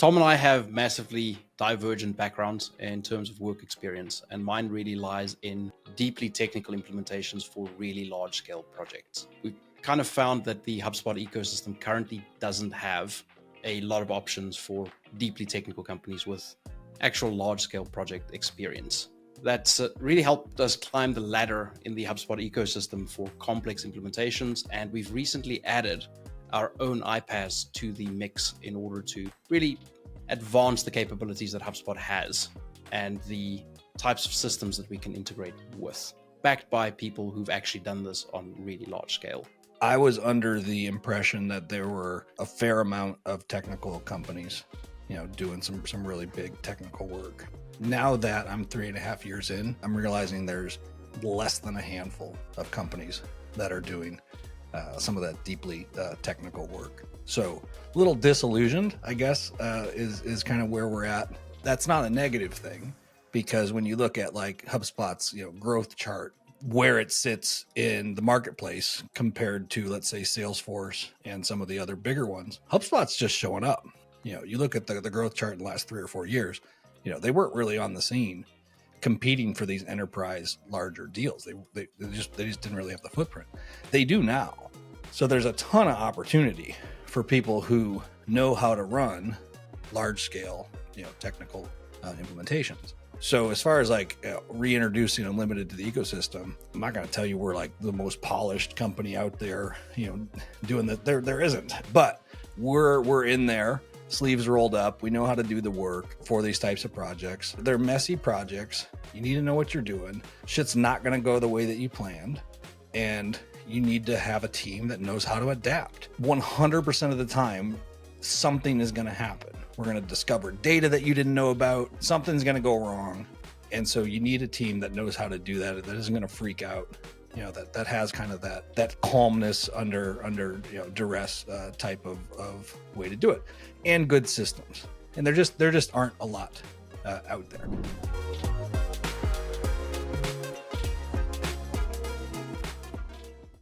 Tom and I have massively divergent backgrounds in terms of work experience, and mine really lies in deeply technical implementations for really large scale projects. We've kind of found that the HubSpot ecosystem currently doesn't have a lot of options for deeply technical companies with actual large scale project experience. That's really helped us climb the ladder in the HubSpot ecosystem for complex implementations, and we've recently added our own iPaaS to the mix in order to really advance the capabilities that HubSpot has and the types of systems that we can integrate with, backed by people who've actually done this on really large scale. I was under the impression that there were a fair amount of technical companies, doing some really big technical work. Now that I'm 3.5 years in, I'm realizing there's less than a handful of companies that are doing some of that deeply technical work. So a little disillusioned, I guess, is kind of where we're at. That's not a negative thing, because when you look at like HubSpot's growth chart, where it sits in the marketplace compared to, let's say, Salesforce and some of the other bigger ones, HubSpot's just showing up. You look at the growth chart in the last 3 or 4 years, they weren't really on the scene competing for these enterprise larger deals. They just didn't really have the footprint. They do now. So there's a ton of opportunity for people who know how to run large scale, technical implementations. So as far as reintroducing Unlimited to the ecosystem, I'm not going to tell you we're like the most polished company out there, doing that. There isn't, but we're in there, sleeves rolled up. We know how to do the work for these types of projects. They're messy projects. You need to know what you're doing. Shit's not going to go the way that you planned. And you need to have a team that knows how to adapt. 100% of the time, something is going to happen. We're going to discover data that you didn't know about. Something's going to go wrong. And so you need a team that knows how to do that isn't going to freak out. That has kind of that calmness under duress type of way to do it, and good systems. And there just aren't a lot out there.